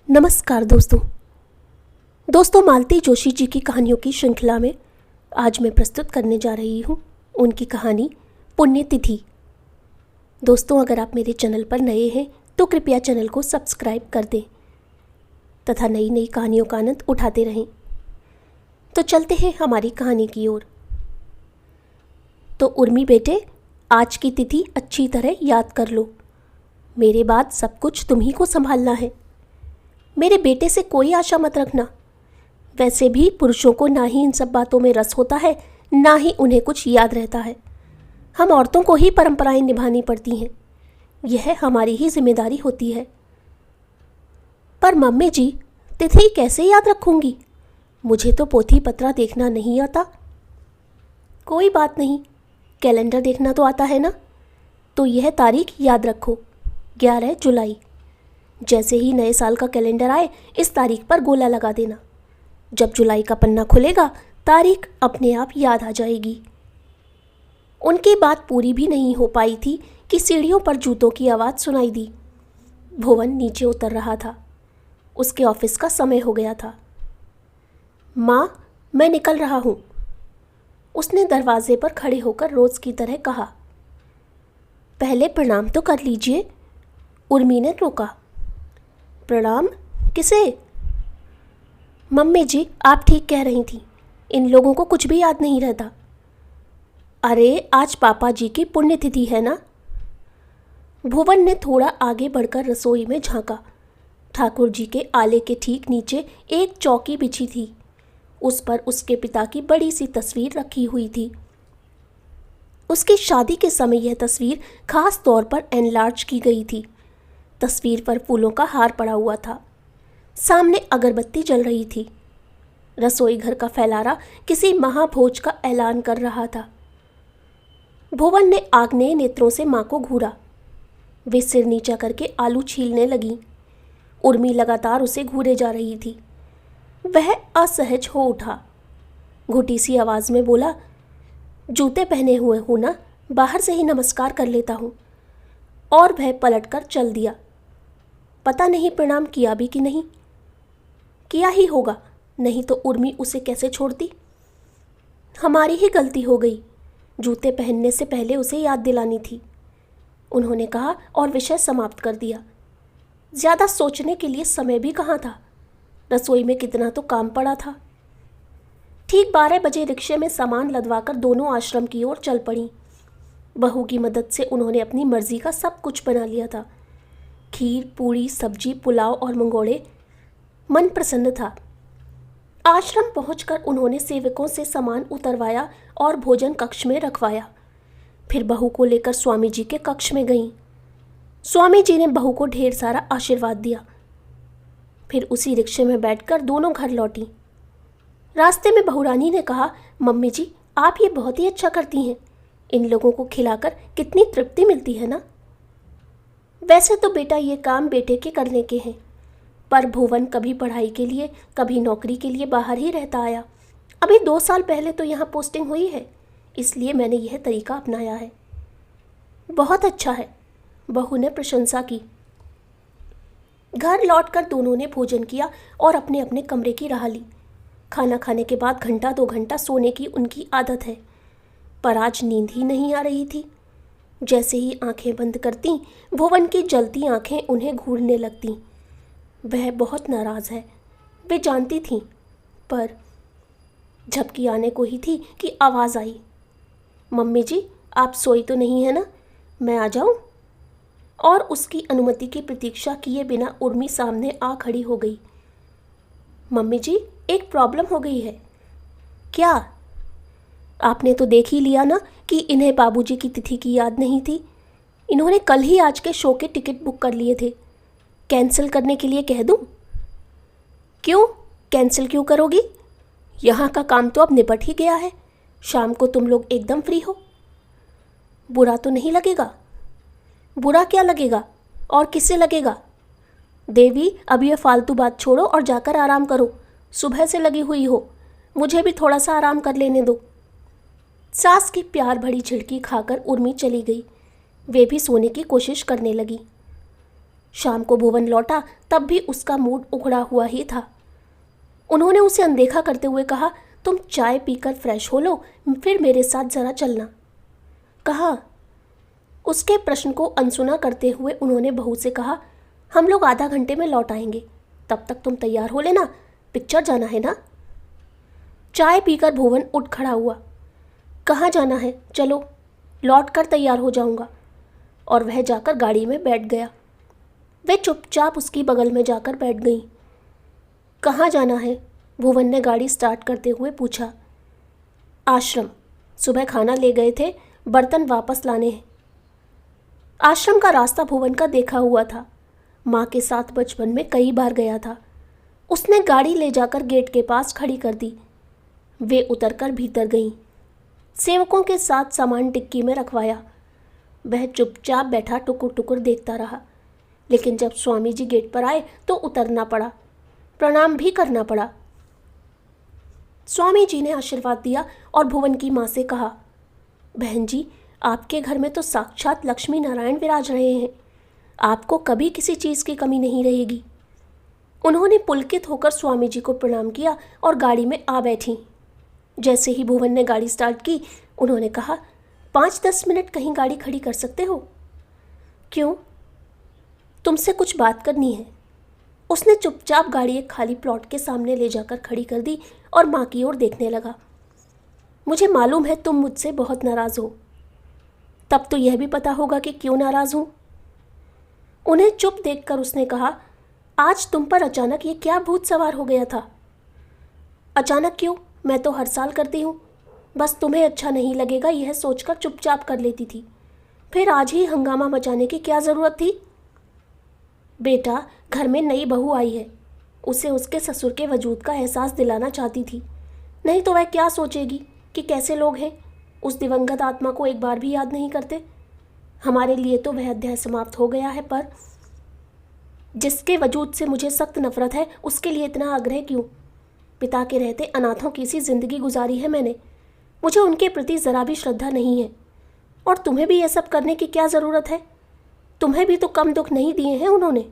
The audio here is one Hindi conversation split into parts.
नमस्कार दोस्तों मालती जोशी जी की कहानियों की श्रृंखला में आज मैं प्रस्तुत करने जा रही हूँ उनकी कहानी पुण्यतिथि। दोस्तों, अगर आप मेरे चैनल पर नए हैं तो कृपया चैनल को सब्सक्राइब कर दें तथा नई नई कहानियों का आनंद उठाते रहें। तो चलते हैं हमारी कहानी की ओर। तो उर्मी बेटे, आज की तिथि अच्छी तरह याद कर लो। मेरे बाद सब कुछ तुम ही को संभालना है। मेरे बेटे से कोई आशा मत रखना। वैसे भी पुरुषों को ना ही इन सब बातों में रस होता है, ना ही उन्हें कुछ याद रहता है। हम औरतों को ही परंपराएं निभानी पड़ती हैं। यह हमारी ही जिम्मेदारी होती है। पर मम्मी जी, तिथि कैसे याद रखूंगी? मुझे तो पोथी पत्रा देखना नहीं आता। कोई बात नहीं, कैलेंडर देखना तो आता है ना। तो यह तारीख याद रखो, 11 जुलाई। जैसे ही नए साल का कैलेंडर आए, इस तारीख पर गोला लगा देना। जब जुलाई का पन्ना खुलेगा, तारीख अपने आप याद आ जाएगी। उनकी बात पूरी भी नहीं हो पाई थी कि सीढ़ियों पर जूतों की आवाज़ सुनाई दी। भुवन नीचे उतर रहा था। उसके ऑफिस का समय हो गया था। माँ, मैं निकल रहा हूँ, उसने दरवाजे पर खड़े होकर रोज़ की तरह कहा। पहले प्रणाम तो कर लीजिए, उर्मी ने टोका। प्रणाम? किसे? मम्मी जी, आप ठीक कह रही थी, इन लोगों को कुछ भी याद नहीं रहता। अरे, आज पापा जी की पुण्यतिथि है ना। भुवन ने थोड़ा आगे बढ़कर रसोई में झांका। ठाकुर जी के आले के ठीक नीचे एक चौकी बिछी थी। उस पर उसके पिता की बड़ी सी तस्वीर रखी हुई थी। उसकी शादी के समय यह तस्वीर खास तौर पर एनलार्ज की गई थी। तस्वीर पर फूलों का हार पड़ा हुआ था। सामने अगरबत्ती जल रही थी। रसोई घर का फैलारा किसी महाभोज का ऐलान कर रहा था। भुवन ने आग्नेय नेत्रों से माँ को घूरा। वे सिर नीचा करके आलू छीलने लगी। उर्मी लगातार उसे घूरे जा रही थी। वह असहज हो उठा। घुटी सी आवाज़ में बोला, जूते पहने हुए हूँ ना, बाहर से ही नमस्कार कर लेता हूँ। और वह पलटकर चल दिया। पता नहीं प्रणाम किया भी कि नहीं। किया ही होगा, नहीं तो उर्मी उसे कैसे छोड़ती। हमारी ही गलती हो गई, जूते पहनने से पहले उसे याद दिलानी थी, उन्होंने कहा और विषय समाप्त कर दिया। ज़्यादा सोचने के लिए समय भी कहाँ था। रसोई में कितना तो काम पड़ा था। ठीक 12 बजे रिक्शे में सामान लदवाकर दोनों आश्रम की ओर चल पड़ी। बहू की मदद से उन्होंने अपनी मर्जी का सब कुछ बना लिया था। खीर, पूड़ी, सब्जी, पुलाव और मंगोड़े। मन प्रसन्न था। आश्रम पहुंचकर उन्होंने सेवकों से सामान उतरवाया और भोजन कक्ष में रखवाया। फिर बहू को लेकर स्वामी जी के कक्ष में गईं। स्वामी जी ने बहू को ढेर सारा आशीर्वाद दिया। फिर उसी रिक्शे में बैठकर दोनों घर लौटी। रास्ते में बहुरानी ने कहा, मम्मी जी, आप ये बहुत ही अच्छा करती हैं। इन लोगों को खिलाकर कितनी तृप्ति मिलती है ना। वैसे तो बेटा ये काम बेटे के करने के हैं, पर भुवन कभी पढ़ाई के लिए कभी नौकरी के लिए बाहर ही रहता आया। अभी 2 साल पहले तो यहाँ पोस्टिंग हुई है, इसलिए मैंने यह तरीका अपनाया है। बहुत अच्छा है, बहू ने प्रशंसा की। घर लौटकर दोनों ने भोजन किया और अपने अपने कमरे की राह ली। खाना खाने के बाद घंटा 2 घंटा सोने की उनकी आदत है, पर आज नींद ही नहीं आ रही थी। जैसे ही आंखें बंद करती, भुवन की जलती आंखें उन्हें घूरने लगतीं। वह बहुत नाराज़ है, वे जानती थीं, पर झपकी आने को ही थी कि आवाज़ आई, मम्मी जी, आप सोई तो नहीं है ना, मैं आ जाऊं? और उसकी अनुमति की प्रतीक्षा किए बिना उर्मी सामने आ खड़ी हो गई। मम्मी जी, एक प्रॉब्लम हो गई है। क्या? आपने तो देख ही लिया ना कि इन्हें बाबूजी की तिथि की याद नहीं थी। इन्होंने कल ही आज के शो के टिकट बुक कर लिए थे। कैंसिल करने के लिए कह दूं? क्यों कैंसिल क्यों करोगी? यहाँ का काम तो अब निपट ही गया है। शाम को तुम लोग एकदम फ्री हो। बुरा तो नहीं लगेगा? बुरा क्या लगेगा, और किससे लगेगा? देवी, अब ये फालतू बात छोड़ो और जाकर आराम करो। सुबह से लगी हुई हो, मुझे भी थोड़ा सा आराम कर लेने दो। सास की प्यार भरी झिड़की खाकर उर्मी चली गई। वे भी सोने की कोशिश करने लगी। शाम को भुवन लौटा तब भी उसका मूड उखड़ा हुआ ही था। उन्होंने उसे अनदेखा करते हुए कहा, तुम चाय पीकर फ्रेश हो लो, फिर मेरे साथ ज़रा चलना। कहा। उसके प्रश्न को अनसुना करते हुए उन्होंने बहू से कहा, हम लोग आधा घंटे में लौट आएंगे, तब तक तुम तैयार हो लेना, पिक्चर जाना है ना। चाय पीकर भुवन उठ खड़ा हुआ। कहाँ जाना है, चलो, लौट कर तैयार हो जाऊंगा। और वह जाकर गाड़ी में बैठ गया। वे चुपचाप उसकी बगल में जाकर बैठ गईं। कहाँ जाना है, भुवन ने गाड़ी स्टार्ट करते हुए पूछा। आश्रम, सुबह खाना ले गए थे, बर्तन वापस लाने हैं। आश्रम का रास्ता भुवन का देखा हुआ था। माँ के साथ बचपन में कई बार गया था। उसने गाड़ी ले जाकर गेट के पास खड़ी कर दी। वे उतरकर भीतर गईं। सेवकों के साथ सामान टिक्की में रखवाया। वह चुपचाप बैठा टुकुर टुकुर देखता रहा। लेकिन जब स्वामी जी गेट पर आए तो उतरना पड़ा, प्रणाम भी करना पड़ा। स्वामी जी ने आशीर्वाद दिया और भुवन की माँ से कहा, बहन जी, आपके घर में तो साक्षात लक्ष्मी नारायण विराज रहे हैं, आपको कभी किसी चीज़ की कमी नहीं रहेगी। उन्होंने पुलकित होकर स्वामी जी को प्रणाम किया और गाड़ी में आ बैठी। जैसे ही भुवन ने गाड़ी स्टार्ट की, उन्होंने कहा, 5-10 मिनट कहीं गाड़ी खड़ी कर सकते हो? क्यों? तुमसे कुछ बात करनी है। उसने चुपचाप गाड़ी एक खाली प्लॉट के सामने ले जाकर खड़ी कर दी और माँ की ओर देखने लगा। मुझे मालूम है तुम मुझसे बहुत नाराज़ हो। तब तो यह भी पता होगा कि क्यों नाराज़ हूँ। उन्हें चुप देखकर उसने कहा, आज तुम पर अचानक ये क्या भूत सवार हो गया था? अचानक क्यों, मैं तो हर साल करती हूँ। बस तुम्हें अच्छा नहीं लगेगा यह सोचकर चुपचाप कर लेती थी। फिर आज ही हंगामा मचाने की क्या ज़रूरत थी? बेटा, घर में नई बहू आई है, उसे उसके ससुर के वजूद का एहसास दिलाना चाहती थी। नहीं तो वह क्या सोचेगी कि कैसे लोग हैं, उस दिवंगत आत्मा को एक बार भी याद नहीं करते। हमारे लिए तो वह अध्याय समाप्त हो गया है, पर जिसके वजूद से मुझे सख्त नफरत है उसके लिए इतना आग्रह क्यों? पिता के रहते अनाथों की सी जिंदगी गुजारी है मैंने। मुझे उनके प्रति ज़रा भी श्रद्धा नहीं है। और तुम्हें भी यह सब करने की क्या ज़रूरत है? तुम्हें भी तो कम दुख नहीं दिए हैं उन्होंने।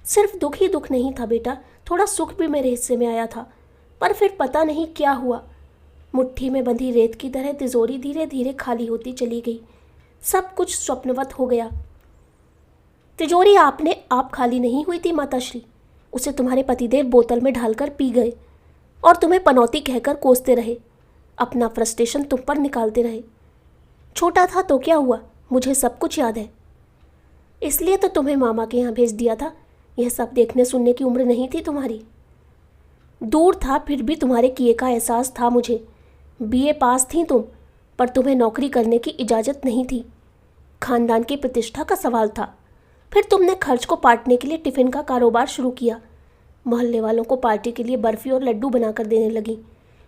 सिर्फ दुख ही दुख नहीं था बेटा, थोड़ा सुख भी मेरे हिस्से में आया था, पर फिर पता नहीं क्या हुआ। मुट्ठी में बंधी रेत की तरह तिजोरी धीरे धीरे खाली होती चली गई। सब कुछ स्वप्नवत हो गया। तिजोरी आपने आप खाली नहीं हुई थी माताश्री, उसे तुम्हारे पतिदेव बोतल में ढालकर पी गए और तुम्हें पनौती कहकर कोसते रहे, अपना फ्रस्ट्रेशन तुम पर निकालते रहे। छोटा था तो क्या हुआ, मुझे सब कुछ याद है। इसलिए तो तुम्हें मामा के यहाँ भेज दिया था। यह सब देखने सुनने की उम्र नहीं थी तुम्हारी। दूर था फिर भी तुम्हारे किए का एहसास था मुझे। बीए पास थी तुम, पर तुम्हें नौकरी करने की इजाज़त नहीं थी। खानदान की प्रतिष्ठा का सवाल था। फिर तुमने खर्च को पाटने के लिए टिफ़िन का कारोबार शुरू किया। मोहल्ले वालों को पार्टी के लिए बर्फ़ी और लड्डू बनाकर देने लगी,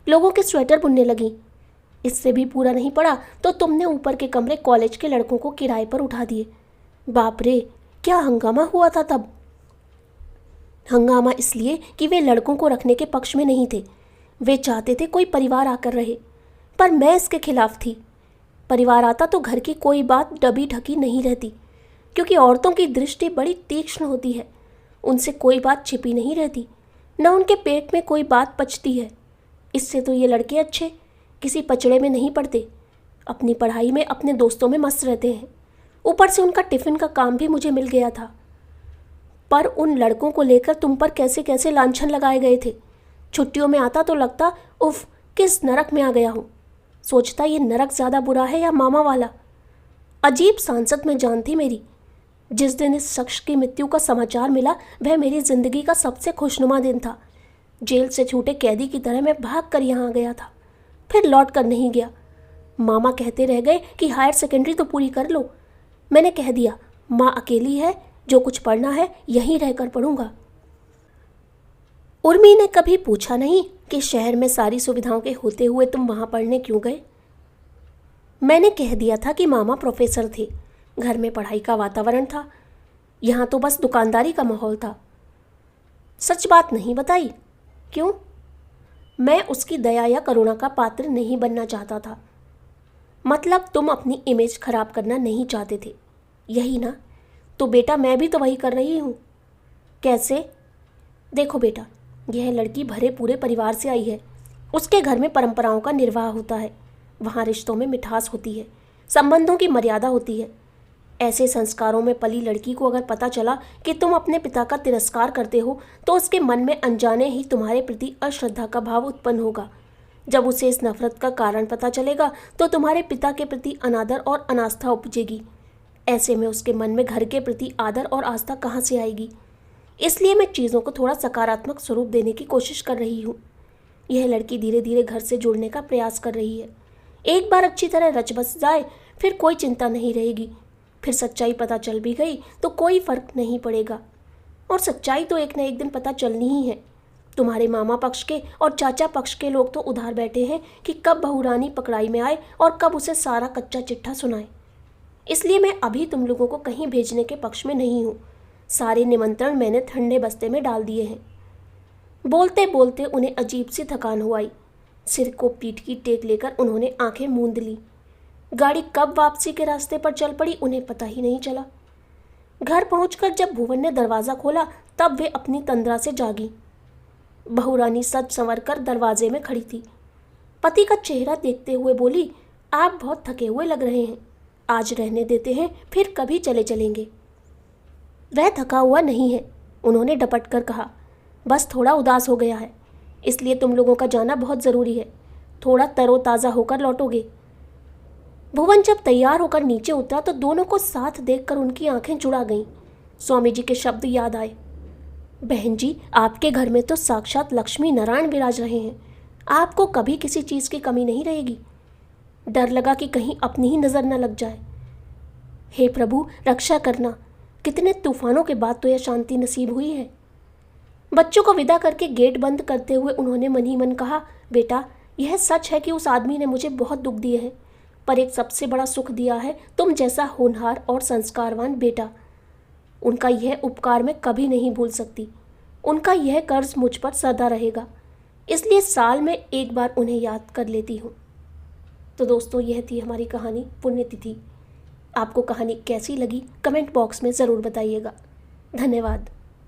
लोगों के स्वेटर बुनने लगी। इससे भी पूरा नहीं पड़ा तो तुमने ऊपर के कमरे कॉलेज के लड़कों को किराए पर उठा दिए। बाप रे, क्या हंगामा हुआ था तब। हंगामा इसलिए कि वे लड़कों को रखने के पक्ष में नहीं थे। वे चाहते थे कोई परिवार आकर रहे, पर मैं इसके खिलाफ थी। परिवार आता तो घर की कोई बात दबी ढकी नहीं रहती, क्योंकि औरतों की दृष्टि बड़ी तीक्ष्ण होती है। उनसे कोई बात छिपी नहीं रहती, न उनके पेट में कोई बात पचती है। इससे तो ये लड़के अच्छे, किसी पचड़े में नहीं पड़ते, अपनी पढ़ाई में अपने दोस्तों में मस्त रहते हैं। ऊपर से उनका टिफ़िन का काम भी मुझे मिल गया था। पर उन लड़कों को लेकर तुम पर कैसे कैसे लांछन लगाए गए थे। छुट्टियों में आता तो लगता उफ, किस नरक में आ गया हूँ। सोचता ये नरक ज़्यादा बुरा है या मामा वाला। अजीब सांसत में जान थी मेरी। जिस दिन इस शख्स की मृत्यु का समाचार मिला वह मेरी ज़िंदगी का सबसे खुशनुमा दिन था। जेल से छूटे कैदी की तरह मैं भाग कर यहाँ आ गया था, फिर लौट कर नहीं गया। मामा कहते रह गए कि हायर सेकेंडरी तो पूरी कर लो। मैंने कह दिया, माँ अकेली है, जो कुछ पढ़ना है यहीं रहकर पढ़ूंगा। उर्मी ने कभी पूछा नहीं कि शहर में सारी सुविधाओं के होते हुए तुम वहाँ पढ़ने क्यों गए। मैंने कह दिया था कि मामा प्रोफेसर थे, घर में पढ़ाई का वातावरण था, यहाँ तो बस दुकानदारी का माहौल था। सच बात नहीं बताई। क्यों? मैं उसकी दया या करुणा का पात्र नहीं बनना चाहता था। मतलब तुम अपनी इमेज खराब करना नहीं चाहते थे, यही ना? तो बेटा मैं भी तो वही कर रही हूँ। कैसे? देखो बेटा, यह लड़की भरे पूरे परिवार से आई है। उसके घर में परंपराओं का निर्वाह होता है। वहाँ रिश्तों में मिठास होती है, संबंधों की मर्यादा होती है। ऐसे संस्कारों में पली लड़की को अगर पता चला कि तुम अपने पिता का तिरस्कार करते हो तो उसके मन में अनजाने ही तुम्हारे प्रति अश्रद्धा का भाव उत्पन्न होगा। जब उसे इस नफरत का कारण पता चलेगा तो तुम्हारे पिता के प्रति अनादर और अनास्था उपजेगी। ऐसे में उसके मन में घर के प्रति आदर और आस्था कहाँ से आएगी? इसलिए मैं चीज़ों को थोड़ा सकारात्मक स्वरूप देने की कोशिश कर रही हूँ। यह लड़की धीरे धीरे घर से जुड़ने का प्रयास कर रही है। एक बार अच्छी तरह रच बस जाए फिर कोई चिंता नहीं रहेगी। फिर सच्चाई पता चल भी गई तो कोई फर्क नहीं पड़ेगा। और सच्चाई तो एक न एक दिन पता चलनी ही है। तुम्हारे मामा पक्ष के और चाचा पक्ष के लोग तो उधार बैठे हैं कि कब बहुरानी पकड़ाई में आए और कब उसे सारा कच्चा चिट्ठा सुनाए। इसलिए मैं अभी तुम लोगों को कहीं भेजने के पक्ष में नहीं हूँ। सारे निमंत्रण मैंने ठंडे बस्ते में डाल दिए हैं। बोलते बोलते उन्हें अजीब सी थकान हो आई। सिर को पीठ की टेक लेकर उन्होंने आंखें मूंद ली। गाड़ी कब वापसी के रास्ते पर चल पड़ी उन्हें पता ही नहीं चला। घर पहुंचकर जब भुवन ने दरवाज़ा खोला तब वे अपनी तंद्रा से जागी। बहुरानी सज संवर कर दरवाजे में खड़ी थी। पति का चेहरा देखते हुए बोली, आप बहुत थके हुए लग रहे हैं, आज रहने देते हैं, फिर कभी चले चलेंगे। वह थका हुआ नहीं है, उन्होंने डपट कर कहा, बस थोड़ा उदास हो गया है, इसलिए तुम लोगों का जाना बहुत ज़रूरी है। थोड़ा तरोताज़ा होकर लौटोगे। भुवन जब तैयार होकर नीचे उतरा तो दोनों को साथ देखकर उनकी आंखें जुड़ा गईं। स्वामी जी के शब्द याद आए, बहन जी आपके घर में तो साक्षात लक्ष्मी नारायण विराज रहे हैं, आपको कभी किसी चीज़ की कमी नहीं रहेगी। डर लगा कि कहीं अपनी ही नज़र न लग जाए। हे प्रभु रक्षा करना, कितने तूफानों के बाद तो यह शांति नसीब हुई है। बच्चों को विदा करके गेट बंद करते हुए उन्होंने मन ही मन कहा, बेटा यह सच है कि उस आदमी ने मुझे बहुत दुख दिए हैं, पर एक सबसे बड़ा सुख दिया है तुम जैसा होनहार और संस्कारवान बेटा। उनका यह उपकार मैं कभी नहीं भूल सकती। उनका यह कर्ज मुझ पर सदा रहेगा, इसलिए साल में एक बार उन्हें याद कर लेती हूँ। तो दोस्तों यह थी हमारी कहानी पुण्यतिथि। आपको कहानी कैसी लगी कमेंट बॉक्स में ज़रूर बताइएगा। धन्यवाद।